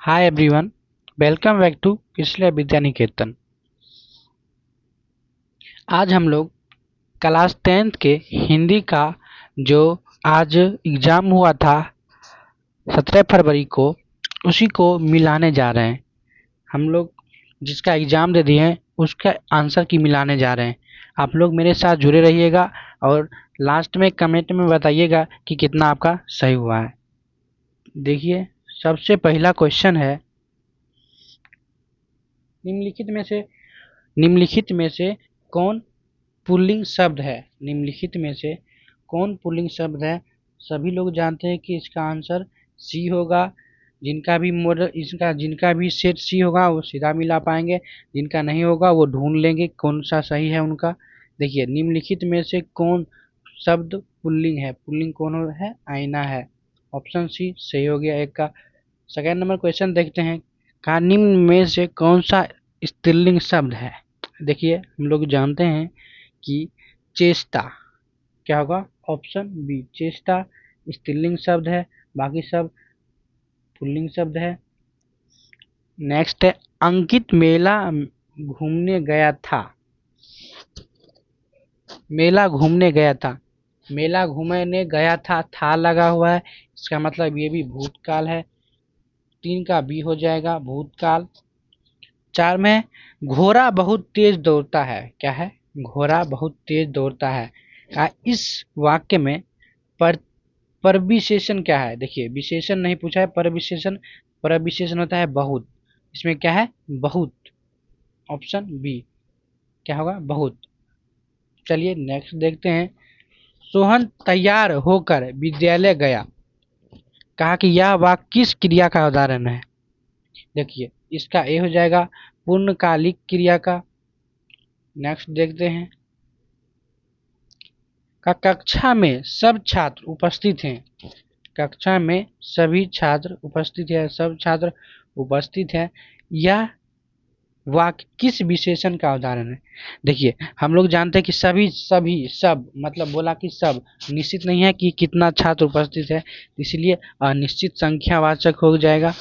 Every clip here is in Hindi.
Hi everyone, welcome back to Krishna Vidya Niketan. आज हम लोग क्लास 10th के हिंदी का जो आज एग्ज़ाम हुआ था 17 फरवरी को, उसी को मिलाने जा रहे हैं। हम लोग जिसका एग्ज़ाम दे दिए हैं उसका आंसर की मिलाने जा रहे हैं। आप लोग मेरे साथ जुड़े रहिएगा और लास्ट में कमेंट में बताइएगा कि कितना आपका सही हुआ है। देखिए, सबसे पहला क्वेश्चन है, निम्नलिखित में से कौन पुल्लिंग शब्द है। निम्नलिखित में से कौन पुल्लिंग शब्द है। सभी लोग जानते हैं कि इसका आंसर सी होगा। जिनका भी सेट सी होगा वो सीधा मिला पाएंगे, जिनका नहीं होगा वो ढूंढ लेंगे कौन सा सही है उनका। देखिए, निम्नलिखित में से कौन शब्द पुल्लिंग है। पुल्लिंग कौन है? आईना है। ऑप्शन सी सही हो गया एक का। सेकेंड नंबर क्वेश्चन देखते हैं, कहा निम्न में से कौन सा स्त्रीलिंग शब्द है। देखिए, हम लोग जानते हैं कि चेष्टा क्या होगा। ऑप्शन बी चेष्टा स्त्रीलिंग शब्द है, बाकी सब पुल्लिंग शब्द है। नेक्स्ट है, अंकित मेला घूमने गया था। मेला घूमने गया था, मेला घूमने गया था लगा हुआ है, इसका मतलब ये भी भूतकाल है। 3 का बी हो जाएगा भूतकाल। 4 में घोड़ा बहुत तेज दौड़ता है। क्या है? घोड़ा बहुत तेज दौड़ता है। इस वाक्य में पर परविशेषण क्या है। देखिए, विशेषण नहीं पूछा है, परविशेषण। परविशेषण होता है बहुत। इसमें क्या है? बहुत। ऑप्शन बी क्या होगा? बहुत। चलिए नेक्स्ट देखते हैं, सोहन तैयार होकर विद्यालय गया। कहा कि यह वाक्य किस क्रिया का उदाहरण है। देखिए, इसका ए हो जाएगा पूर्णकालिक क्रिया का। नेक्स्ट देखते हैं, कक्षा में सब छात्र उपस्थित हैं। कक्षा में सभी छात्र उपस्थित हैं, सब छात्र उपस्थित हैं। यह वाक्य किस विशेषण का उदाहरण है। देखिए, हम लोग जानते हैं कि सभी सभी सब मतलब बोला कि सब निश्चित नहीं है कि कितना छात्र उपस्थित है, इसलिए अनिश्चित संख्यावाचक हो जाएगा।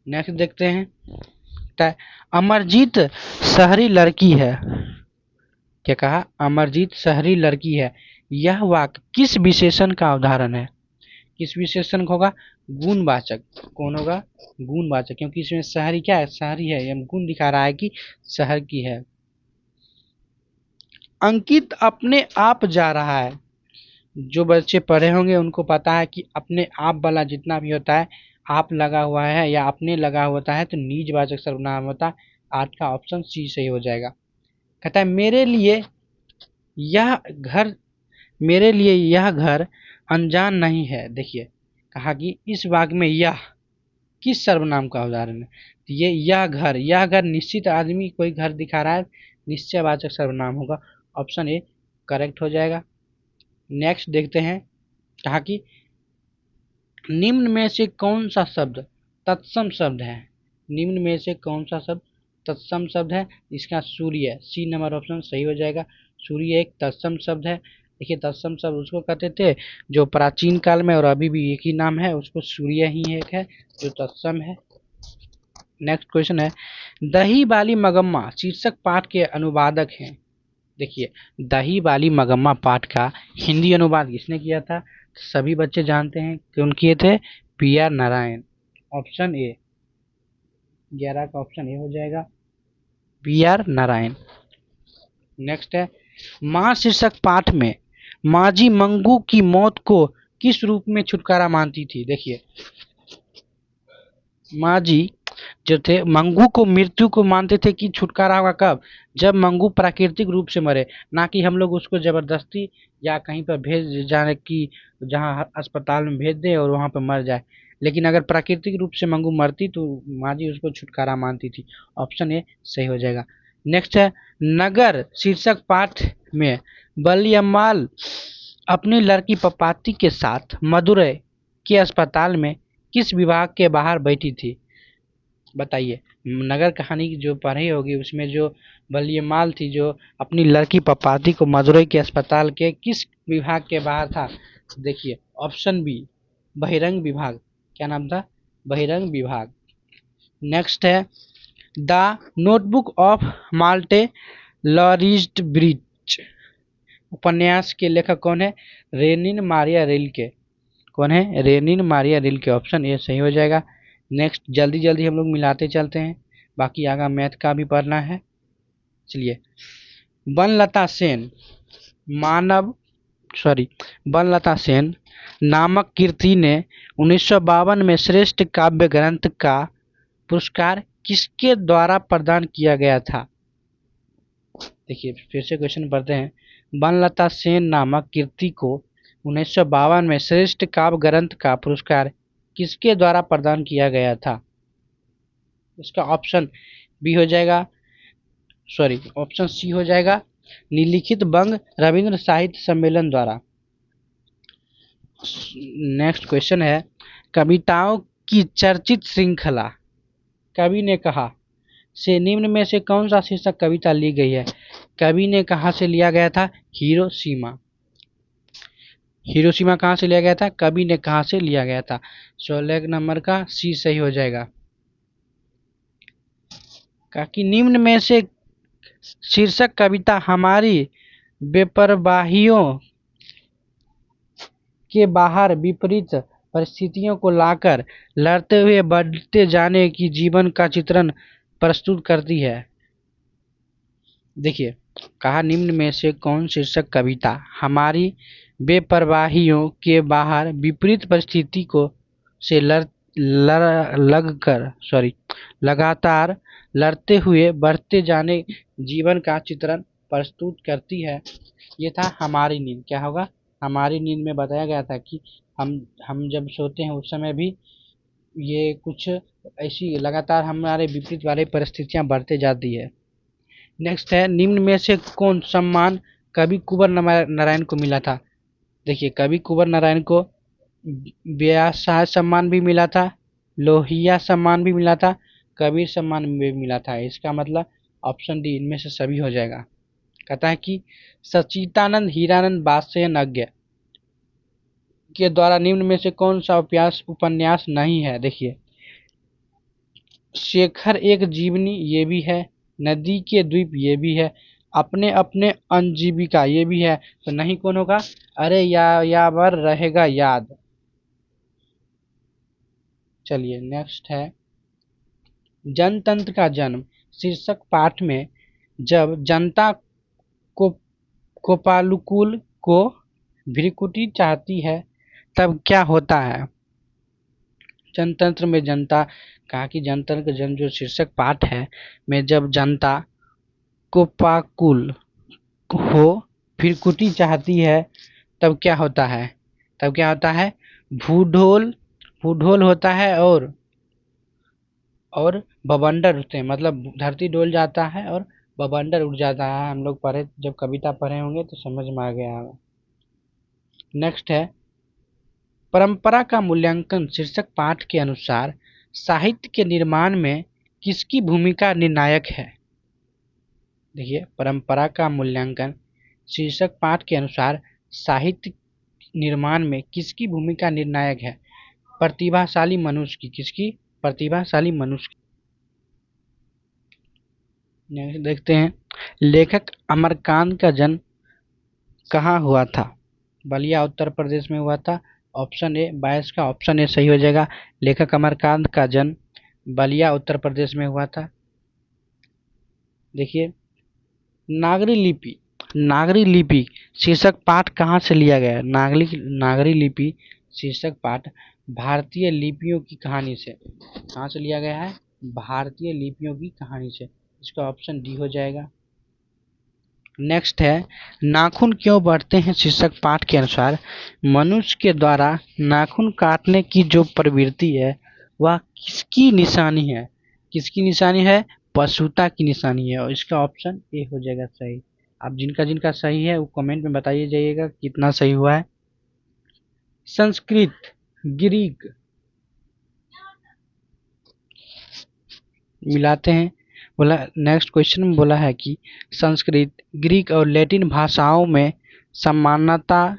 नेक्स्ट देखते हैं, अमरजीत शहरी लड़की है। क्या कहा? अमरजीत शहरी लड़की है। यह वाक्य किस विशेषण का उदाहरण है। किस विशेषण का होगा? गुणवाचक। कौन होगा? गुणवाचक, क्योंकि इसमें शहरी क्या है? शहरी है, यह गुण दिखा रहा है कि शहर की है। अंकित अपने आप जा रहा है। जो बच्चे पढ़े होंगे उनको पता है कि अपने आप वाला जितना भी होता है, आप लगा हुआ है या अपने लगा होता है तो निजवाचक सर्वनाम होता है। 8 का ऑप्शन सी सही हो जाएगा। कहता है यह घर मेरे लिए यह घर अनजान नहीं है। देखिए, कहा कि इस वाक्य में यह किस सर्वनाम का उदाहरण है। तो यह घर निश्चित आदमी कोई घर दिखा रहा है, निश्चयवाचक सर्वनाम होगा। ऑप्शन ए करेक्ट हो जाएगा। नेक्स्ट देखते हैं, कहा कि निम्न में से कौन सा शब्द तत्सम शब्द है। निम्न में से कौन सा शब्द तत्सम शब्द है। इसका सूर्य, सी नंबर ऑप्शन सही हो जाएगा। सूर्य एक तत्सम शब्द है। देखिए, तत्सम शब्द उसको कहते थे जो प्राचीन काल में और अभी भी एक ही नाम है, उसको सूर्य ही एक है जो तत्सम है। नेक्स्ट क्वेश्चन है, दही बाली मगम्मा शीर्षक पाठ के अनुवादक हैं। देखिए, दही बाली मगम्मा पाठ का हिंदी अनुवाद किसने किया था। सभी बच्चे जानते हैं कौन किए थे। P R Narayan. Option A 11 का ऑप्शन ए हो जाएगा, पी आर नारायण। नेक्स्ट है, माँ शीर्षक पाठ में माजी मंगू की मौत को किस रूप में छुटकारा मानती थी। देखिए, माजी जो थे मंगू को मृत्यु को मानते थे कि छुटकारा होगा कब, जब मंगू प्राकृतिक रूप से मरे, ना कि हम लोग उसको जबरदस्ती या कहीं पर भेज जाने की, जहाँ अस्पताल में भेज दें और वहाँ पर मर जाए। लेकिन अगर प्राकृतिक रूप से मंगू मरती तो माजी उसको छुटकारा मानती थी। ऑप्शन ए सही हो जाएगा। नेक्स्ट है, नगर शीर्षक पाठ में बलियम्माल अपनी लड़की पपाती के साथ मदुरै के अस्पताल में किस विभाग के बाहर बैठी थी। बताइए, नगर कहानी की जो पढ़ी होगी उसमें जो बलियम्माल थी जो अपनी लड़की पपाती को मदुरै के अस्पताल के किस विभाग के बाहर था। देखिए, ऑप्शन बी बहिरंग विभाग। क्या नाम था? बहिरंग विभाग। नेक्स्ट है द नोटबुक ऑफ माल्टे लॉरिज्ड ब्रिज उपन्यास के लेखक कौन है? Rainer Maria Rilke. कौन है? Rainer Maria Rilke. Option A सही हो जाएगा। नेक्स्ट जल्दी जल्दी हम लोग मिलाते चलते हैं, बाकी आगे मैथ का भी पढ़ना है। चलिए, बनलता सेन मानव सॉरी बनलता सेन नामक कृति ने 1952 में श्रेष्ठ काव्य ग्रंथ का पुरस्कार किसके द्वारा प्रदान किया गया था? देखिए फिर से क्वेश्चन पढ़ते हैं। बनलता सेन नामक कृति को 1952 में श्रेष्ठ काव्य ग्रंथ का पुरस्कार किसके द्वारा प्रदान किया गया था? इसका ऑप्शन बी हो जाएगा, ऑप्शन सी हो जाएगा, निम्नलिखित बंग रविंद्र साहित्य सम्मेलन द्वारा। नेक्स्ट क्वेश्चन है, कविताओं की चर्चित श्रृंखला कवि ने कहा से निम्न में से कौन सा शीर्षक कविता ली गई है? कवि ने कहा से लिया गया था हिरोशिमा। हिरोशिमा कहाँ से लिया गया था? कवि ने कहा से लिया गया था। 16 नंबर का सी सही हो जाएगा। कि निम्न में से शीर्षक कविता हमारी बेपरवाहियों के बाहर विपरीत परिस्थितियों को लाकर लड़ते हुए बढ़ते जाने की जीवन का चित्रण प्रस्तुत करती है। देखिए कहा निम्न में से कौन शीर्षक कविता हमारी बेपरवाहियों के बाहर विपरीत परिस्थिति को से लगातार लड़ते हुए बढ़ते जाने जीवन का चित्रण प्रस्तुत करती है। ये था हमारी नींद। क्या होगा? हमारी नींद में बताया गया था कि हम जब सोते हैं उस समय भी ये कुछ ऐसी लगातार हमारे विपरीत वाली परिस्थितियां बढ़ते जाती है। नेक्स्ट है, निम्न में से कौन सम्मान कवि कुंवर नारायण को मिला था? देखिए कवि कुंवर नारायण को व्यास साहित्य सम्मान भी मिला था, लोहिया सम्मान भी मिला था, कबीर सम्मान भी मिला था। इसका मतलब ऑप्शन डी इनमें से सभी हो जाएगा। कहता है कि सच्चिदानंद हीरानंद बादशाहनज्ञ के द्वारा निम्न में से कौन सा उपन्यास नहीं है? देखिए शेखर एक जीवनी ये भी है, नदी के द्वीप ये भी है, अपने अपने अनजीविका ये भी है, तो नहीं कौन होगा? अरे यावर रहेगा याद। चलिए नेक्स्ट है, जनतंत्र का जन्म शीर्षक पाठ में जब जनता को कोपालुकुल को भ्रिकुटी चाहती है तब क्या होता है? जनतंत्र में जनता कहा कि जनतंत्र का जन्म जो शीर्षक पाठ है में जब जनता कोपाकुल हो भ्रिकुटी चाहती है तब क्या होता है? भूढोल होता है और बवंडर उठते हैं, मतलब धरती डोल जाता है और बवंडर उठ जाता है। हम लोग पढ़े, जब कविता पढ़े होंगे तो समझ में आ गया होगा। नेक्स्ट है, परंपरा का मूल्यांकन शीर्षक पाठ के अनुसार साहित्य के निर्माण में किसकी भूमिका निर्णायक है? देखिए परंपरा का मूल्यांकन शीर्षक पाठ के अनुसार साहित्य निर्माण में किसकी भूमिका निर्णायक है? प्रतिभाशाली मनुष्य की। किसकी? प्रतिभाशाली मनुष्य की। देखते हैं, लेखक अमरकांत का जन्म कहाँ हुआ था? बलिया उत्तर प्रदेश में हुआ था। ऑप्शन ए 22 का ऑप्शन ए सही हो जाएगा। लेखक अमरकांत का जन्म बलिया उत्तर प्रदेश में हुआ था। देखिए नागरी लिपि शीर्षक पाठ कहाँ से लिया गया है? नागरी लिपि शीर्षक पाठ भारतीय लिपियों की कहानी से। कहाँ से लिया गया है? भारतीय लिपियों की कहानी से। इसका ऑप्शन डी हो जाएगा। नेक्स्ट है, नाखून क्यों बढ़ते हैं शीर्षक पाठ के अनुसार मनुष्य के द्वारा नाखून काटने की जो प्रवृत्ति है वह किसकी निशानी है? किसकी निशानी है? पशुता की निशानी है। और इसका ऑप्शन ए हो जाएगा सही। आप जिनका जिनका सही है वो कमेंट में बताइए जाइएगा कितना सही हुआ है। संस्कृत, ग्रीक मिलाते हैं। बोला नेक्स्ट क्वेश्चन में बोला है कि संस्कृत, ग्रीक और लैटिन भाषाओं में समानता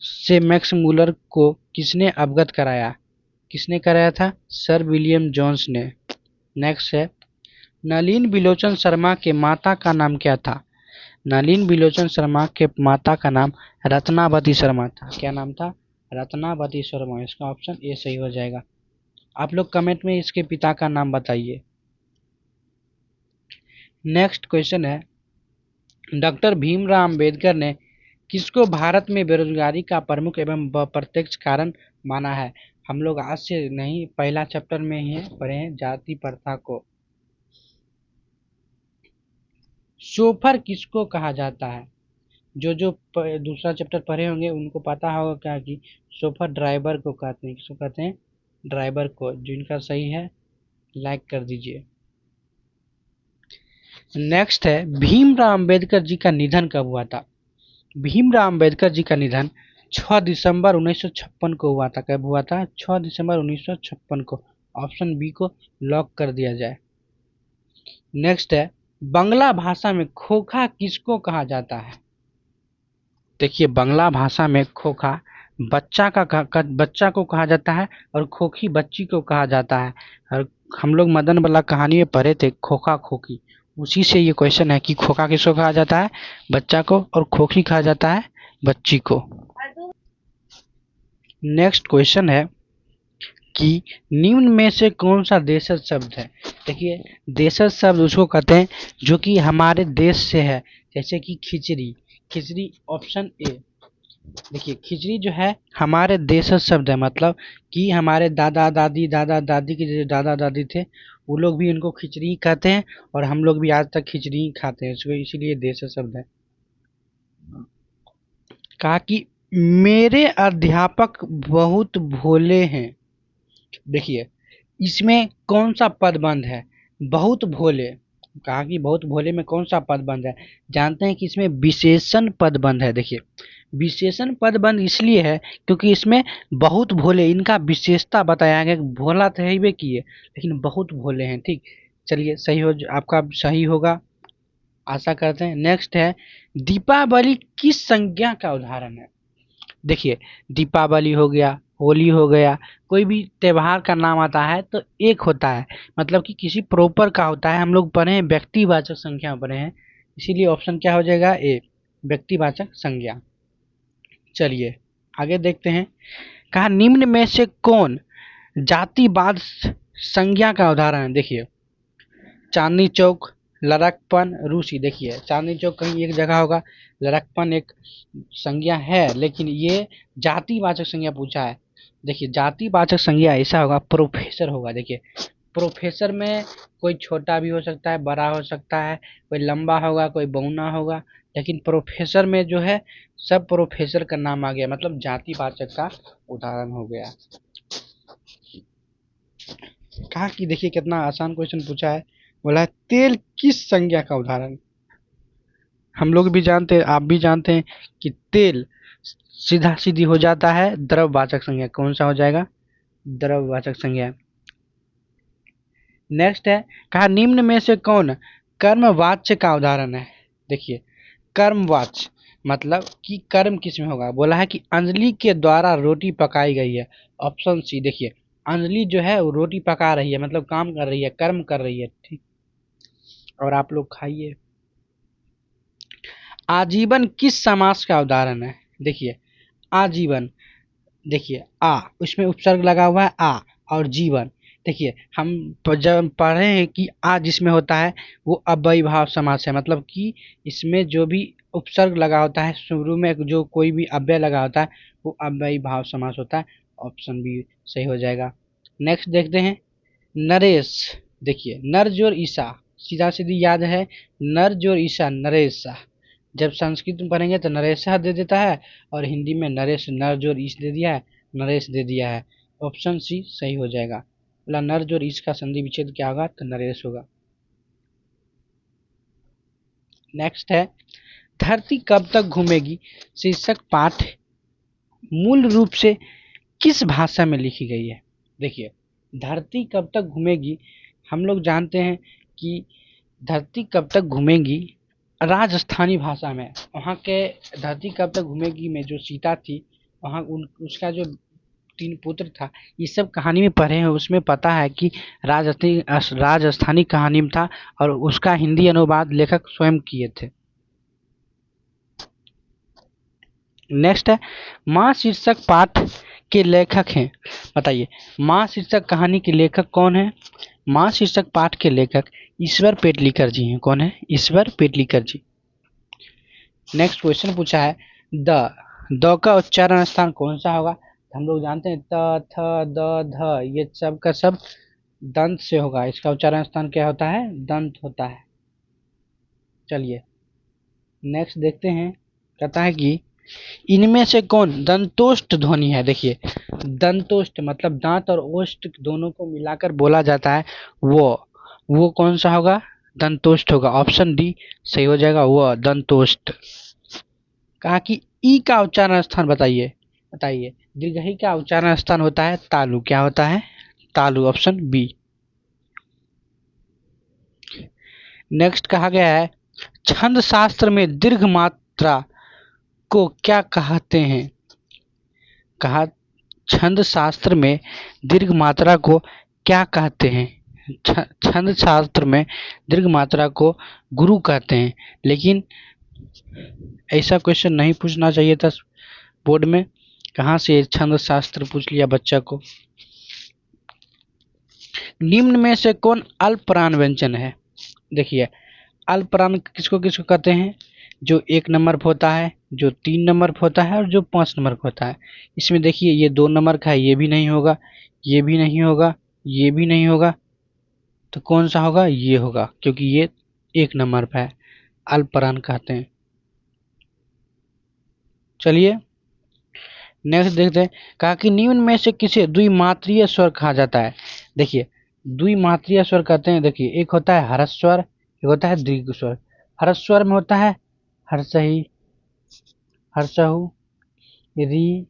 से मैक्स मूलर को किसने अवगत कराया? किसने कराया था? सर विलियम जोन्स ने। नेक्स्ट है, नलिन बिलोचन शर्मा के माता का नाम क्या था? नलिन बिलोचन शर्मा के माता का नाम रत्नावती शर्मा था। क्या नाम था? रत्नावती शर्मा। इसका ऑप्शन ए सही हो जाएगा। आप लोग कमेंट में इसके पिता का नाम बताइए। नेक्स्ट क्वेश्चन है, डॉक्टर भीमराव अंबेडकर ने किसको भारत में बेरोजगारी का प्रमुख एवं प्रत्यक्ष कारण माना है? हम लोग आज से नहीं, पहला चैप्टर में ही पढ़े हैं जाति प्रथा को। शोफर किसको कहा जाता है? जो दूसरा चैप्टर पढ़े होंगे उनको पता होगा क्या कि शोफर ड्राइवर को कहते हैं। किसको कहते हैं? ड्राइवर को। जिनका सही है लाइक कर दीजिए। नेक्स्ट है, भीमराव अंबेडकर जी का निधन कब हुआ था? भीमराव अंबेडकर जी का निधन 6 दिसंबर 1956 को हुआ था। कब हुआ था? 6 दिसंबर 1956 को। ऑप्शन बी को लॉक कर दिया जाए। नेक्स्ट है, बांग्ला भाषा में खोखा किसको कहा जाता है? देखिए, बांग्ला भाषा में खोखा बच्चा को कहा जाता है और खोखी बच्ची को कहा जाता है। और हम लोग मदन वाला कहानी में पढ़े थे खोखा खोखी, उसी से ये क्वेश्चन है कि खोखा किसको कहा जाता है? बच्चा को, और खोखी कहा जाता है बच्ची को। नेक्स्ट क्वेश्चन है कि निम्न में से कौन सा देशज शब्द है? देखिए, देशज शब्द उसको कहते हैं जो कि हमारे देश से है। जैसे कि खिचड़ी। खिचड़ी ऑप्शन ए। देखिए, खिचड़ी जो है हमारे देशज शब्द है, मतलब कि हमारे दादा दादी के जो दादा दादी थे वो लोग भी इनको खिचड़ी कहते हैं, और हम लोग भी आज तक खिचड़ी ही खाते हैं, इसको इसीलिए देशज शब्द है। कहा कि मेरे अध्यापक बहुत भोले हैं। देखिए, इसमें कौन सा पद बंद है? बहुत भोले। कहा कि बहुत भोले में कौन सा पद बंद है? जानते हैं कि इसमें विशेषण पद बंद है। देखिए, विशेषण पद बंद इसलिए है क्योंकि इसमें बहुत भोले, इनका विशेषता बताया गया। भोला तो है ही किए, लेकिन बहुत भोले हैं। ठीक, चलिए सही हो, आपका सही होगा, आशा करते हैं। नेक्स्ट है, दीपावली किस संज्ञा का उदाहरण है? देखिए, दीपावली हो गया, होली हो गया, कोई भी त्योहार का नाम आता है तो एक होता है, मतलब कि किसी प्रॉपर का होता है। हम लोग पढ़े हैं व्यक्तिवाचक संख्या पढ़े हैं, इसीलिए ऑप्शन क्या हो जाएगा? ए, व्यक्तिवाचक संज्ञा। चलिए आगे देखते हैं। कहा निम्न में से कौन जातिवाद संज्ञा का उदाहरण है? देखिए, चांदनी चौक, लड़कपन, रूसी। देखिए, चांदनी चौक कहीं एक जगह होगा, लड़कपन एक संज्ञा है, लेकिन ये जातिवाचक संज्ञा पूछा है। देखिए, जातिवाचक संज्ञा ऐसा होगा, प्रोफेसर होगा। देखिए, प्रोफेसर में कोई छोटा भी हो सकता है, बड़ा हो सकता है, कोई लंबा होगा, कोई बौना होगा, लेकिन प्रोफेसर में जो है सब प्रोफेसर का नाम आ गया, मतलब जातिवाचक का उदाहरण हो गया। कहा कि देखिए कितना आसान क्वेश्चन पूछा है। बोला है तेल किस संज्ञा का उदाहरण? हम लोग भी जानते हैं, आप भी जानते हैं कि तेल सीधा सीधी हो जाता है द्रववाचक संज्ञा। कौन सा हो जाएगा? द्रववाचक संज्ञा। नेक्स्ट है, कहा निम्न में से कौन कर्मवाच्य का उदाहरण है? देखिए, कर्मवाच्य मतलब कि कर्म किस में होगा? बोला है कि अंजलि के द्वारा रोटी पकाई गई है। Option C. देखिए, अंजलि जो है वो रोटी पका रही है, मतलब काम कर रही है, कर्म कर रही है। ठीक, और आप लोग खाइए। आजीवन किस समास का उदाहरण है? देखिए, आजीवन, देखिए आ, उसमें उपसर्ग लगा हुआ है आ, और जीवन। देखिए, हम जब पढ़े हैं कि आ जिसमें होता है वो अव्ययी भाव समास है, मतलब कि इसमें जो भी उपसर्ग लगा होता है, शुरू में जो कोई भी अव्यय लगा होता है वो अव्ययी भाव समास होता है। ऑप्शन बी सही हो जाएगा। नेक्स्ट देखते हैं, नरेश। देखिए, नर जोर ईसा, सीधा सीधी याद है, नर जोर ईसा नरेशा। जब संस्कृत में पढ़ेंगे तो नरेशा दे देता है, और हिंदी में नरेश, नर जोर ईश दे दिया है, नरेश दे दिया है। ऑप्शन सी सही हो जाएगा। बोला नर जोर ईश का संधि विच्छेद क्या होगा? तो नरेश होगा। नेक्स्ट है, धरती कब तक घूमेगी शीर्षक पाठ मूल रूप से किस भाषा में लिखी गई है? देखिए, धरती कब तक घूमेगी, हम लोग जानते हैं कि धरती कब तक घूमेगी राजस्थानी भाषा में। वहाँ के धरती कब तक घूमेगी में जो सीता थी, वहाँ उसका जो तीन पुत्र था, ये सब कहानी में पढ़े हैं, उसमें पता है कि राजस्थानी कहानी में था और उसका हिंदी अनुवाद लेखक स्वयं किए थे। नेक्स्ट है माँ शीर्षक पाठ के लेखक हैं, बताइए माँ शीर्षक कहानी के लेखक कौन है? माँ शीर्षक पाठ के लेखक ईश्वर पेटलीकर जी हैं। कौन है? ईश्वर पेटलीकर जी। नेक्स्ट क्वेश्चन पूछा है द का उच्चारण स्थान कौन सा होगा? हम लोग जानते हैं त थ द ध ये सब का सब दंत से होगा, इसका उच्चारण स्थान क्या होता है? दंत होता है। चलिए नेक्स्ट देखते हैं, कहता है कि इनमें से कौन दंतोष्ठ ध्वनि है? देखिए दंतोष्ठ मतलब दांत और ओष्ठ दोनों को मिलाकर बोला जाता है, वो कौन सा होगा? दंतोष्ठ होगा। ऑप्शन डी सही हो जाएगा, वो दंतोष्ठ। कहा कि ई का उच्चारण स्थान बताइए, बताइए दीर्घई का उच्चारण स्थान होता है तालु। क्या होता है? तालु। Option B. नेक्स्ट कहा गया है छंद शास्त्र में दीर्घ मात्रा को क्या कहते हैं? कहा छंद शास्त्र में दीर्घ मात्रा को क्या कहते हैं? छंद शास्त्र में दीर्घ मात्रा को गुरु कहते हैं, लेकिन ऐसा क्वेश्चन नहीं पूछना चाहिए था बोर्ड में, कहाँ से छंद शास्त्र पूछ लिया बच्चा को। निम्न में से कौन अल्पप्राण व्यंजन है? देखिए अल्पप्राण किसको किसको कहते हैं? जो 1 नंबर पे होता है, जो 3 नंबर पे होता है और जो 5 नंबर पे होता है। इसमें देखिए ये 2 नंबर का है, ये भी नहीं होगा, ये भी नहीं होगा, ये भी नहीं होगा, तो कौन सा होगा? ये होगा, क्योंकि ये 1 नंबर पे है, अल्पप्राण कहते हैं। चलिए नेक्स्ट देखते हैं, कहा कि निम्न में से किसे द्विमात्रीय स्वर कहा जाता है? देखिए द्विमात्रीय स्वर कहते हैं, देखिए एक होता है हरस्वर, एक होता है दीर्घ स्वर। हरस्वर में होता है हर्षहि, हर्षहु, री,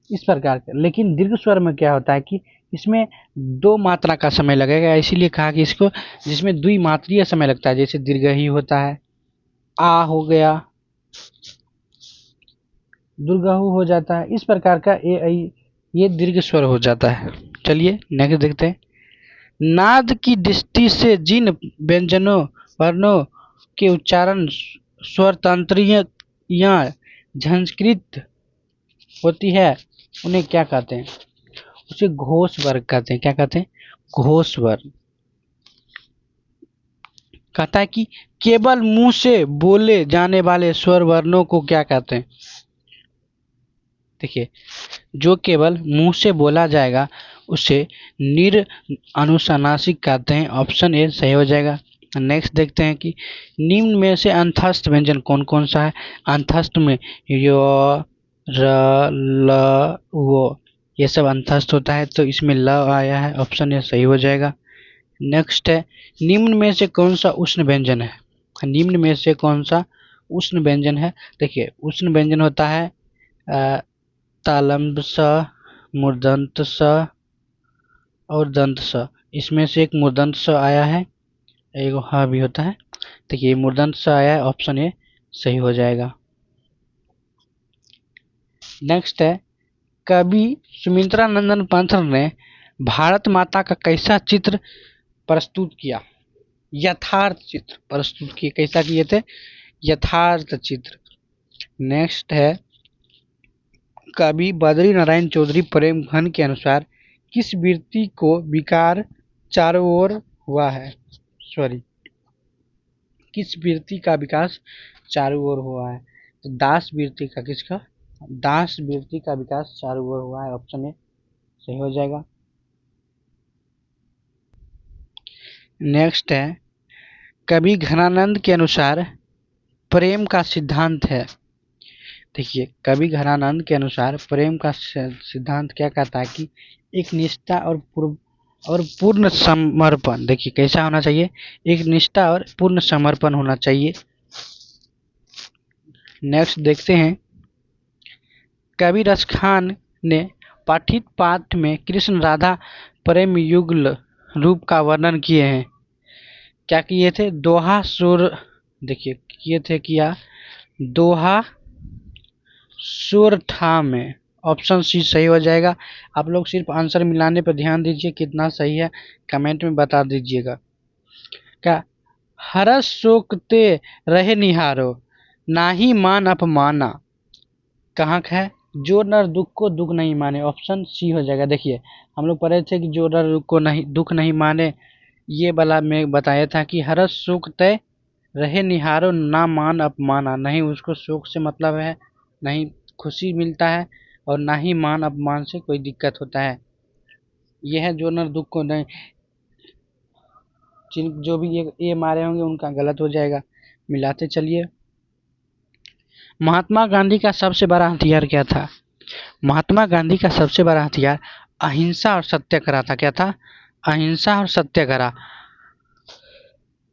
इस प्रकार का। लेकिन दीर्घ स्वर में क्या होता है कि इसमें 2 मात्रा का समय लगेगा, इसीलिए कहा कि इसको जिसमें द्विमात्रीय समय लगता है, जैसे दीर्घही होता है, आ हो गया, दुर्गहु हो जाता है, इस प्रकार का ये दीर्घ स्वर हो जाता है। चलिए नेक्स्ट देखते हैं, नाद की दृष्टि से जिन व्यंजनों वर्णों के उच्चारण स्वरतंत्रीय या झंझकृत होती है उन्हें क्या कहते हैं? उसे घोष वर्ग कहते हैं। क्या कहते हैं? घोष वर्ग। कहता है कि केवल मुंह से बोले जाने वाले स्वर वर्णों को क्या कहते हैं? देखिए जो केवल मुंह से बोला जाएगा उसे निर अनुनासिक कहते हैं। ऑप्शन ए सही हो जाएगा। नेक्स्ट देखते हैं कि निम्न में से अंतस्थ व्यंजन कौन कौन सा है? अंतस्थ में य, र, ल, वो ये सब अंतस्थ होता है, तो इसमें ल आया है, ऑप्शन ए सही हो जाएगा। नेक्स्ट है निम्न में से कौन सा उष्ण व्यंजन है? निम्न में से कौन सा उष्ण व्यंजन है? देखिए उष्ण व्यंजन होता है तालम्ब स, मूर्धन्त स और दंत स। इसमें से एक मूर्धन्त स आया है, एक हाँ भी होता है, देखिए मूर्धन्त स आया है, ऑप्शन ए सही हो जाएगा। नेक्स्ट है कवि सुमित्रा नंदन पंत ने भारत माता का कैसा चित्र प्रस्तुत किया? यथार्थ चित्र प्रस्तुत किए। कैसा किए थे? यथार्थ चित्र। नेक्स्ट है कवि बद्री नारायण चौधरी प्रेम घन के अनुसार किस वृत्ति को विकार चारों ओर हुआ है? सॉरी, किस वृत्ति का विकास चारों ओर हुआ है? तो दास वृत्ति का, किसका? दास वृत्ति का विकास चारों ओर हुआ है, ऑप्शन ए सही हो जाएगा। नेक्स्ट है कवि घनानंद के अनुसार प्रेम का सिद्धांत है। देखिए कवि घनानंद के अनुसार प्रेम का सिद्धांत क्या कहता है कि एक निष्ठा और पूर्ण समर्पण। देखिए कैसा होना चाहिए? एक निष्ठा और पूर्ण समर्पण होना चाहिए। नेक्स्ट देखते हैं कवि रसखान ने पाठित पाठ में कृष्ण राधा प्रेम युगल रूप का वर्णन किए हैं। क्या किए थे? दोहा सुर, देखिए किए थे, किया दोहा सुर ठा में, ऑप्शन सी सही हो जाएगा। आप लोग सिर्फ आंसर मिलाने पर ध्यान दीजिए, कितना सही है कमेंट में बता दीजिएगा। क्या, हरस शोकते रहे निहारो, नाही मान अपमाना, कहाँ का है? जो नर दुख को दुख नहीं माने, ऑप्शन सी हो जाएगा। देखिए हम लोग पढ़े थे कि जो नर दुख को नहीं दुख नहीं माने, ये वाला मैं बताया था कि हरस शोक तय रहे निहारो, ना मान अपमाना, नहीं उसको शोक से मतलब है, नहीं खुशी मिलता है, और ना ही मान अपमान से कोई दिक्कत होता है। यह है जो नर दुख को नहीं, जो भी ये मारे होंगे उनका गलत हो जाएगा। मिलाते चलिए। महात्मा गांधी का सबसे बड़ा हथियार क्या था? महात्मा गांधी का सबसे बड़ा हथियार अहिंसा और सत्याग्रह था। क्या था? अहिंसा और सत्याग्रह।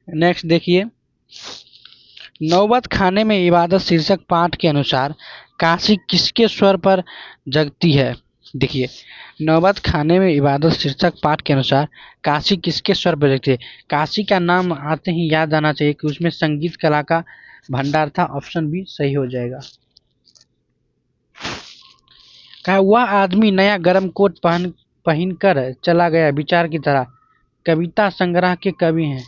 नेक्स्ट देखिए, नौबत खाने में इबादत शीर्षक पाठ के अनुसार काशी किसके स्वर पर जगती है? देखिए, नौबत खाने में इबादत शीर्षक पाठ के अनुसार काशी किसके स्वर पर जगती है? काशी का नाम आते ही याद आना चाहिए कि उसमें संगीत कला का भंडार था। ऑप्शन बी सही हो जाएगा। कहा, वह आदमी नया गर्म कोट पहनकर चला गया विचार की तरह, कविता संग्रह के कवि हैं।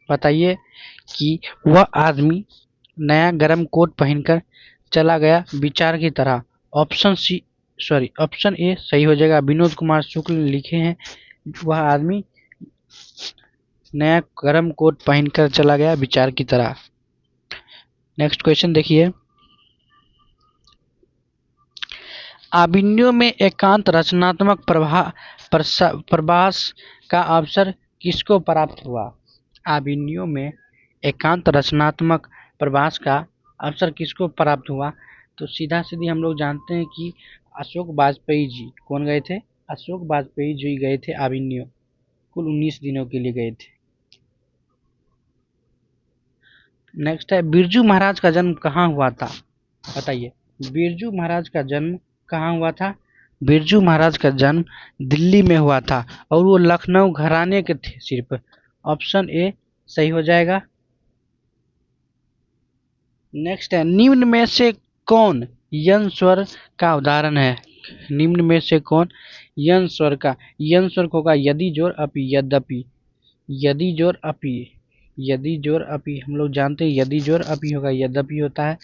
बताइए कि वह आदमी नया गर्म कोट पहनकर चला गया विचार की तरह। Option C sorry option A सही हो जाएगा। विनोद कुमार शुक्ल लिखे हैं, वह आदमी नया गर्म कोट पहनकर चला गया विचार की तरह। नेक्स्ट क्वेश्चन देखिए, आबिन्यो में एकांत रचनात्मक प्रवास का अवसर किसको प्राप्त हुआ? आबिन्यो में एकांत रचनात्मक प्रवास का अवसर किसको प्राप्त हुआ? तो सीधा सीधी हम लोग जानते हैं कि अशोक वाजपेयी जी। कौन गए थे? अशोक वाजपेयी जी गए थे आबिन्यो, कुल 19 दिनों के लिए गए थे। नेक्स्ट है, बिरजू महाराज का जन्म कहाँ हुआ था? बताइए, बिरजू महाराज का जन्म कहाँ हुआ था? बिरजू महाराज का जन्म दिल्ली में हुआ था, और वो लखनऊ घराने के थे सिर्फ। ऑप्शन ए सही हो जाएगा। नेक्स्ट है, निम्न में से कौन यन स्वर का उदाहरण है? निम्न में से कौन यन स्वर का? यन स्वर होगा यदि जोर अपि, यद्यपि, यदि जोर अपि, यदि जोर अपि। हम लोग जानते हैं यदि जोर अपि होगा यद्यपि होता है,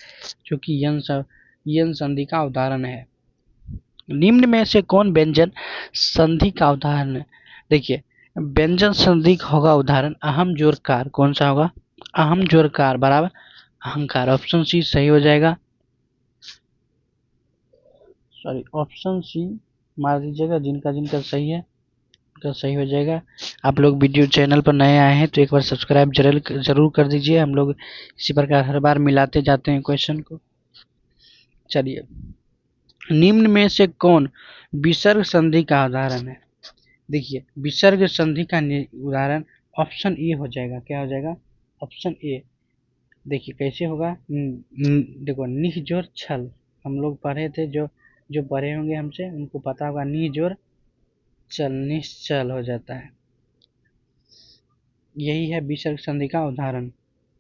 क्योंकि यन संधि का उदाहरण है। निम्न में से कौन व्यंजन संधि का उदाहरण है? देखिए, व्यंजन संधि का होगा उदाहरण अहम जोरकार। कौन सा होगा? अहम जोरकार बराबर अहंकार। ऑप्शन सी सही हो जाएगा। सॉरी ऑप्शन सी मार दीजिएगा, जिनका जिनका सही है उनका सही हो जाएगा। आप लोग वीडियो चैनल पर नए आए हैं तो एक बार सब्सक्राइब जरूर कर दीजिए। हम लोग इसी प्रकार हर बार मिलाते जाते हैं क्वेश्चन को। चलिए, निम्न में से कौन विसर्ग संधि का उदाहरण है? देखिए, विसर्ग संधि का उदाहरण ऑप्शन ए हो जाएगा। क्या हो जाएगा? Option A. देखिए कैसे होगा, देखो निह जोर छल, हम लोग पढ़े थे, जो जो पढ़े होंगे हमसे उनको पता होगा, निह जोर चल, निश्चल हो जाता है। यही है विसर्ग संधि का उदाहरण।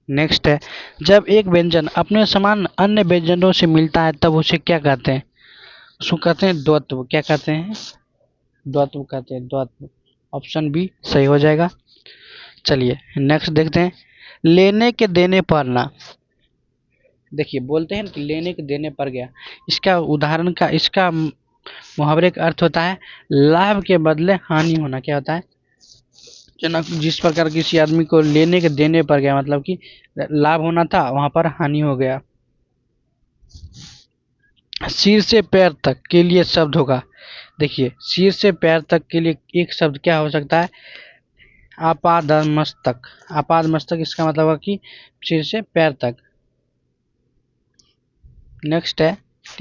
नेक्स्ट है, जब एक व्यंजन अपने समान अन्य व्यंजनों से मिलता है तब उसे क्या कहते हैं? उसको कहते हैं द्वत्व। क्या कहते हैं? द्वत्व कहते हैं, द्वत्व। ऑप्शन बी सही हो जाएगा। चलिए नेक्स्ट देखते हैं, लेने के देने पर ना। देखिए बोलते हैं कि लेने के देने पर गया, इसका उदाहरण का इसका मुहावरे का अर्थ होता है लाभ के बदले हानि होना। क्या होता है? जिस प्रकार किसी आदमी को लेने के देने पर गया, मतलब कि लाभ होना था वहां पर हानि हो गया। सिर से पैर तक के लिए शब्द होगा। देखिए, सिर से पैर तक के लिए एक शब्द क्या हो सकता है? आपादमस्तक। आपादमस्तक इसका मतलब है कि सिर से पैर तक। नेक्स्ट है,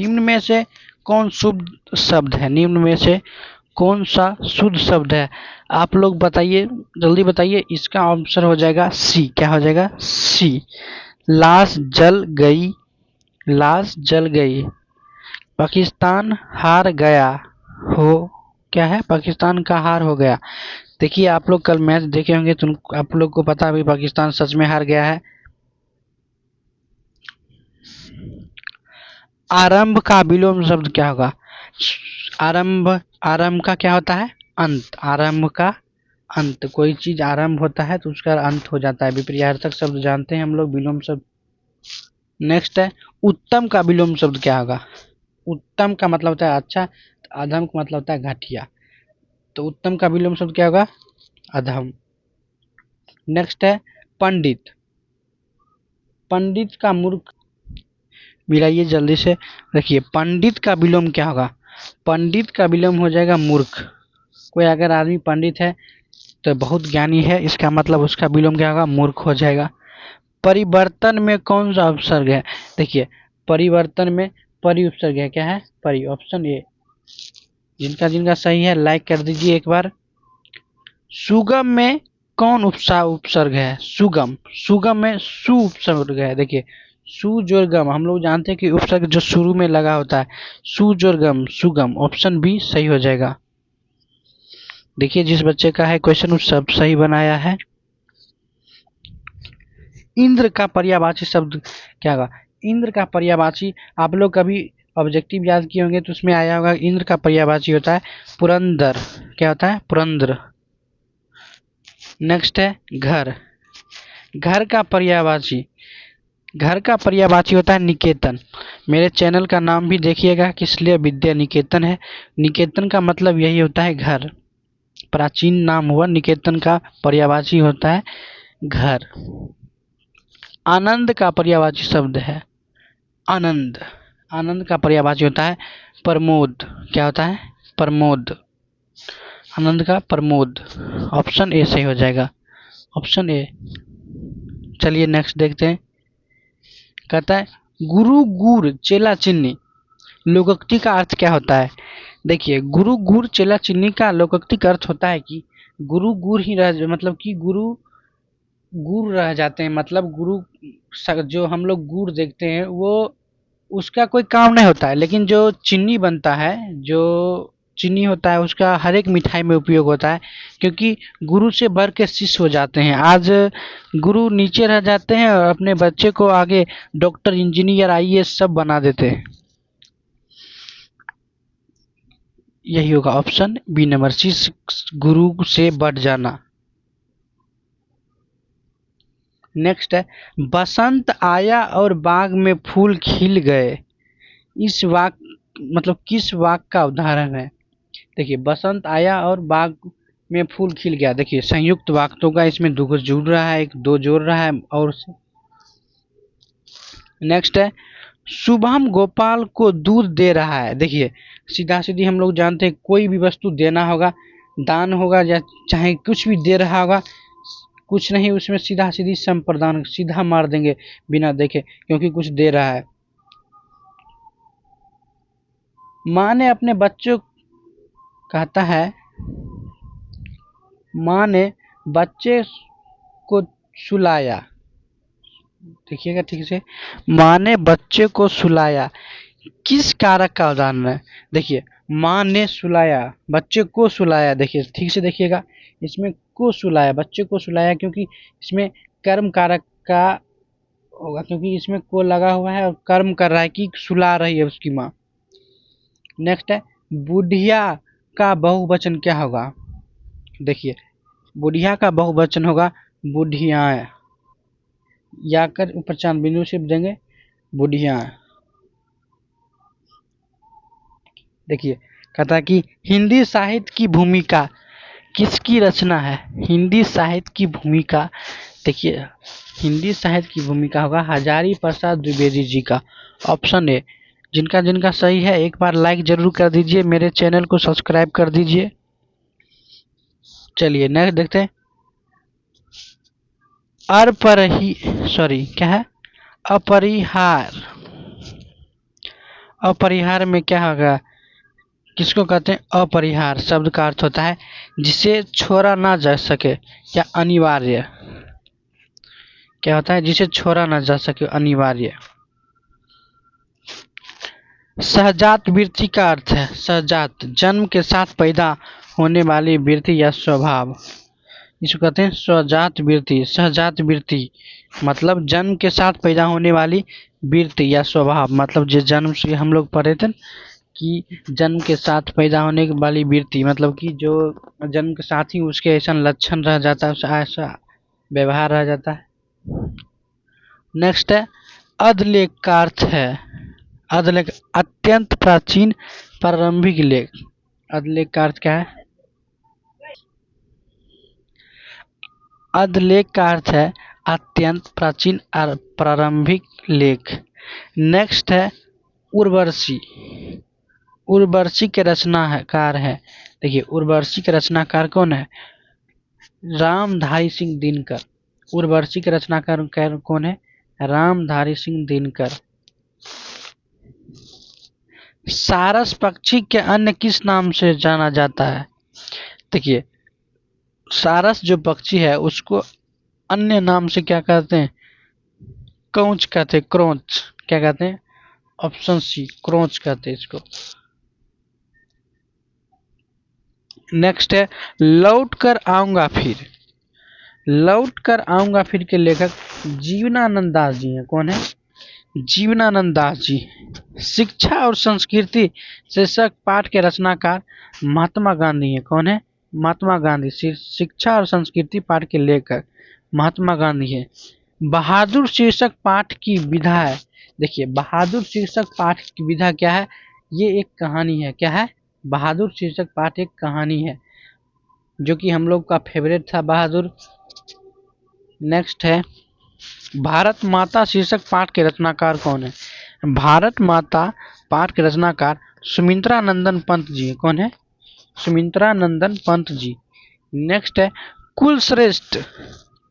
निम्न में से कौन शुद्ध शब्द है? निम्न में से कौन सा शुद्ध शब्द है? आप लोग बताइए, जल्दी बताइए। इसका आंसर हो जाएगा सी। क्या हो जाएगा? सी। लाश जल गई, लाश जल गई। पाकिस्तान हार गया हो, क्या है? पाकिस्तान का हार हो गया। देखिए, आप लोग कल मैच देखे होंगे तो आप लोग को पता है पाकिस्तान सच में हार गया है। आरंभ का विलोम शब्द क्या होगा? आरंभ, आरंभ का क्या होता है? अंत। आरंभ का अंत, कोई चीज आरंभ होता है तो उसका अंत हो जाता है। विपर्यार्थक शब्द जानते हैं हम लोग, विलोम शब्द। नेक्स्ट है उत्तम का विलोम शब्द क्या होगा? उत्तम का मतलब होता है अच्छा, तो अधम का मतलब होता है घटिया, तो उत्तम का विलोम शब्द क्या होगा? अधम। नेक्स्ट है पंडित। पंडित का मूर्ख, मिलाइए जल्दी से। देखिए पंडित का विलोम क्या होगा? पंडित का विलोम हो जाएगा मूर्ख। कोई अगर आदमी पंडित है तो बहुत ज्ञानी है, इसका मतलब उसका विलोम क्या होगा? मूर्ख हो जाएगा। परिवर्तन में कौन सा उपसर्ग है? देखिए परिवर्तन में परि उपसर्ग है। क्या है? परि। Option A. जिनका जिनका सही है लाइक कर दीजिए एक बार। सुगम में कौन उपसर्ग है? सुगम। सुगम में सु उपसर्ग है। देखिए सु जोड़ गम, हम लोग जानते हैं कि उपसर्ग जो शुरू में लगा होता है, सु जोड़ गम, सुगम। ऑप्शन बी सही हो जाएगा। देखिए जिस बच्चे का है क्वेश्चन उस सब सही बनाया है। इंद्र का पर्यायवाची शब्द क्या होगा? इंद्र का पर्यायवाची आप लोग कभी ऑब्जेक्टिव याद किए होंगे तो उसमें आया होगा, इंद्र का पर्यायवाची होता है पुरंदर। क्या होता है? पुरंदर। नेक्स्ट है घर। घर का पर्यायवाची, घर का पर्यायवाची होता है निकेतन। मेरे चैनल का नाम भी देखिएगा किस लिए विद्या निकेतन है। निकेतन का मतलब यही होता है घर, प्राचीन नाम हुआ निकेतन का पर्यायवाची होता है घर। आनंद का पर्यायवाची शब्द है आनंद। आनंद का पर्यायवाची होता है प्रमोद। क्या होता है? प्रमोद। आनंद का प्रमोद। ऑप्शन ए सही हो जाएगा। Option A. चलिए नेक्स्ट देखते हैं। कहता है गुरु गुर चेला चिन्नी, लोकोक्ति का अर्थ क्या होता है? देखिए गुरु गुर चेला चिन्नी का लोकोक्ति का अर्थ होता है कि गुरु गुर ही रह, मतलब कि गुरु गुर रह जाते हैं। मतलब गुरु जो हम लोग गुड़ देखते हैं वो उसका कोई काम नहीं होता है, लेकिन जो चीनी बनता है, जो चीनी होता है उसका हर एक मिठाई में उपयोग होता है, क्योंकि गुरु से बढ़ के शिष्य हो जाते हैं। आज गुरु नीचे रह जाते हैं और अपने बच्चे को आगे डॉक्टर, इंजीनियर, आईएएस सब बना देते हैं। यही होगा ऑप्शन बी नंबर, शिष्य गुरु से बढ़ जाना। नेक्स्ट है बसंत आया और बाग में फूल खिल गए, इस वाक्य मतलब किस वाक्य का उदाहरण है? देखिए बसंत आया और बाग में फूल खिल गया, देखिए संयुक्त वाक्य होगा, इसमें दो जुड़ रहा है, एक दो जोड़ रहा है और नेक्स्ट है शुभम गोपाल को दूध दे रहा है। देखिए सीधा सीधी हम लोग जानते हैं कोई भी वस्तु देना होगा, दान होगा या चाहे कुछ भी दे रहा होगा, कुछ नहीं उसमें सीधा सीधी संप्रदान सीधा मार देंगे बिना देखे, क्योंकि कुछ दे रहा है। माँ ने अपने बच्चों कहता है, माँ ने बच्चे को सुलाया। देखिएगा ठीक से, माँ ने बच्चे को सुलाया किस कारक का उदाहरण है? देखिए माँ ने सुलाया, बच्चे को सुलाया, देखिए ठीक से देखिएगा, इसमें को सुलाया, बच्चे को सुलाया, क्योंकि इसमें कर्म कारक का होगा, क्योंकि इसमें को लगा हुआ है और कर्म कर रहा है कि सुला रही है उसकी माँ। नेक्स्ट है बुढ़िया का बहुवचन क्या होगा? देखिए बुढ़िया का बहुवचन होगा बुढ़ियाँ, या कर ऊपर चांद बिंदु से देंगे बुढ़ियाँ। देखिए कहता है कि हिंदी साहित्य की भूमिका किसकी रचना है? हिंदी साहित्य की भूमिका, देखिए हिंदी साहित्य की भूमिका होगा हजारी प्रसाद द्विवेदी जी का। Option A. जिनका जिनका सही है एक बार लाइक जरूर कर दीजिए, मेरे चैनल को सब्सक्राइब कर दीजिए। चलिए नेक्स्ट देखते हैं। क्या है? अपरिहार। अपरिहार में क्या होगा? किसको कहते हैं? अपरिहार शब्द का अर्थ होता है जिसे छोड़ा ना जा सके या अनिवार्य। क्या होता है? जिसे छोड़ा ना जा सके, अनिवार्य। सहजात वृत्ति का अर्थ है सहजात, जन्म के साथ पैदा होने वाली वृत्ति या स्वभाव, इसको कहते हैं स्वजात वृत्ति। सहजात वृत्ति मतलब जन्म के साथ पैदा होने वाली वृत्ति या स्वभाव, मतलब जिस जन्म से हम लोग पढ़े थे कि जन्म के साथ पैदा होने वाली वृत्ति, मतलब कि जो जन्म के साथ ही उसके ऐसा लक्षण रह जाता है, ऐसा व्यवहार रह जाता है। नेक्स्ट है अधलेख का अर्थ है, अधलेख अत्यंत प्राचीन प्रारंभिक लेख। अधलेख का अर्थ क्या है? अधलेख का अर्थ है अत्यंत प्राचीन और प्रारंभिक लेख। नेक्स्ट है उर्वशी। उर्वशी के रचनाकार है, देखिए उर्वशी के रचनाकार कौन है? रामधारी सिंह दिनकर। उर्वशी के रचनाकार कौन है? रामधारी सिंह दिनकर। सारस पक्षी के अन्य किस नाम से जाना जाता है? देखिए सारस जो पक्षी है उसको अन्य नाम से क्या कहते हैं? क्रोच कहते हैं, क्रोच। क्या कहते हैं? ऑप्शन सी, क्रोच कहते हैं इसको। नेक्स्ट है लौट कर आऊंगा फिर। लौट कर आऊंगा फिर के लेखक जीवनानंद दास जी हैं। कौन है? जीवनानंद दास जी। शिक्षा और संस्कृति शीर्षक पाठ के रचनाकार महात्मा गांधी हैं। कौन है? महात्मा गांधी। शिक्षा और संस्कृति पाठ के लेखक महात्मा गांधी है। बहादुर शीर्षक पाठ की विधा है, देखिए बहादुर शीर्षक पाठ की विधा क्या है? ये एक कहानी है। क्या है? बहादुर शीर्षक पाठ एक कहानी है, जो कि हम लोग का फेवरेट था बहादुर। नेक्स्ट है भारत माता शीर्षक पाठ के रचनाकार कौन है? भारत माता पाठ के रचनाकार सुमित्रा नंदन पंत जी। कौन है? सुमित्रा नंदन पंत जी। नेक्स्ट है कुल श्रेष्ठ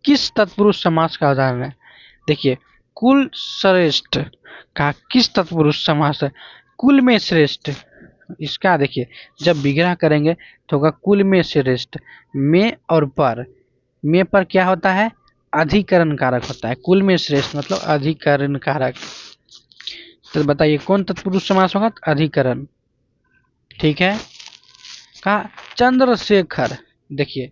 किस तत्पुरुष समास का उदाहरण है? देखिए कुल श्रेष्ठ का किस तत्पुरुष समास है? कुल में श्रेष्ठ। इसका देखिए जब विग्रह करेंगे तो होगा कुल में श्रेष्ठ। में और पर, में पर क्या होता है? अधिकरण कारक होता है। कुल में श्रेष्ठ मतलब अधिकरण कारक। तो बताइए कौन तत्पुरुष समास होगा? अधिकरण। ठीक है। कहा चंद्रशेखर। देखिए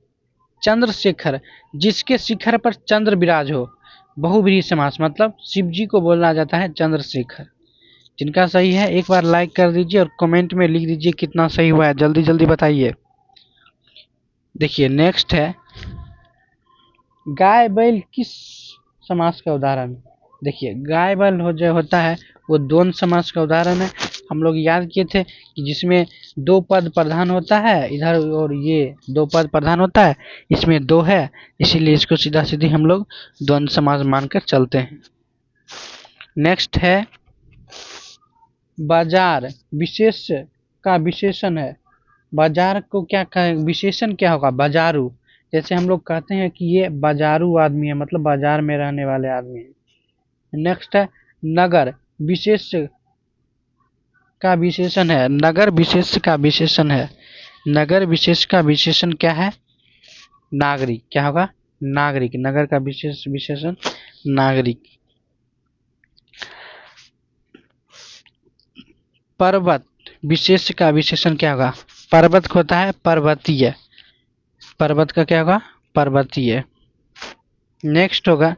चंद्रशेखर जिसके शिखर पर चंद्र विराज हो, बहुव्रीहि समास मतलब शिव जी को बोला जाता है चंद्रशेखर। जिनका सही है एक बार लाइक कर दीजिए और कमेंट में लिख दीजिए कितना सही हुआ है, जल्दी जल्दी बताइए। देखिए नेक्स्ट है गाय बैल किस समास का उदाहरण? देखिए गाय बैल जो होता है वो द्वंद्व समास का उदाहरण है। हम लोग याद किए थे कि जिसमें दो पद प्रधान होता है इधर, और ये दो पद प्रधान होता है, इसमें दो है, इसीलिए इसको सीधा सीधी हम लोग द्वंद्व समास मानकर चलते हैं। नेक्स्ट है बाजार विशेष का विशेषण है। बाजार को क्या कहें? विशेषण क्या होगा? बाजारू। जैसे हम लोग कहते हैं कि ये बाजारू आदमी है, मतलब बाजार में रहने वाले आदमी है। नेक्स्ट है नगर विशेष का विशेषण है। नगर विशेष का विशेषण है। नगर विशेष का विशेषण क्या है? नागरिक। क्या होगा? नागरिक। नगर का विशेष विशेषण नागरिक। पर्वत विशेष का विशेषण क्या होगा? पर्वत को होता है पर्वतीय। पर्वत का क्या होगा? पर्वतीय। नेक्स्ट होगा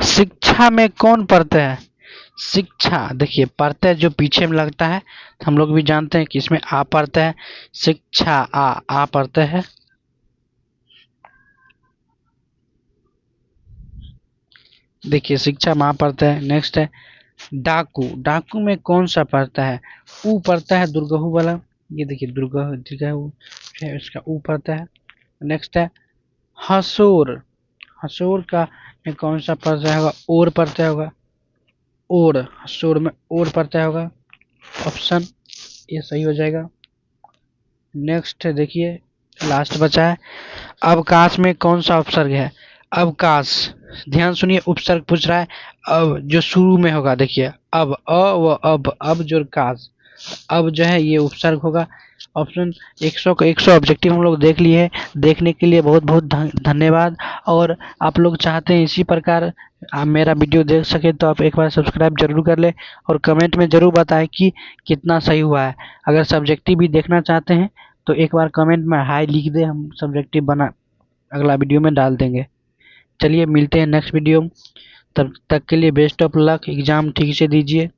शिक्षा में कौन पढ़ते हैं? शिक्षा देखिए पढ़ते जो पीछे में लगता है हम लोग भी जानते हैं कि इसमें आ पढ़ता है। शिक्षा आ पढ़ते हैं। देखिए शिक्षा में आ पढ़ता है। नेक्स्ट है डाकू। डाकू में कौन सा पढ़ता है? ऊ पढ़ता है दुर्गहू वाला। ये देखिए दुर्गहू है, इसका ऊ पढ़ता है। नेक्स्ट है हसूर। हसूर का में कौन सा पढ़ता होगा? ओर पढ़ता होगा। ओर, हसूर में ओर पढ़ता होगा। ऑप्शन ये सही हो जाएगा। नेक्स्ट देखिए लास्ट बचा है अवकाश में कौन सा उपसर्ग है? अवकाश, ध्यान सुनिए उपसर्ग पूछ रहा है। अब जो शुरू में होगा देखिए अब अब जो काश, अब जो है ये उपसर्ग होगा। ऑप्शन 100 का 100 ऑब्जेक्टिव हम लोग देख लिए हैं। देखने के लिए बहुत बहुत धन्यवाद। और आप लोग चाहते हैं इसी प्रकार आप मेरा वीडियो देख सके तो आप एक बार सब्सक्राइब जरूर कर ले और कमेंट में ज़रूर बताएं कि कितना सही हुआ है। अगर सब्जेक्टिव भी देखना चाहते हैं तो एक बार कमेंट में हाई लिख दे, हम सब्जेक्टिव बना अगला वीडियो में डाल देंगे। चलिए मिलते हैं नेक्स्ट वीडियो में, तब तक के लिए बेस्ट ऑफ लक। एग्ज़ाम ठीक से दीजिए।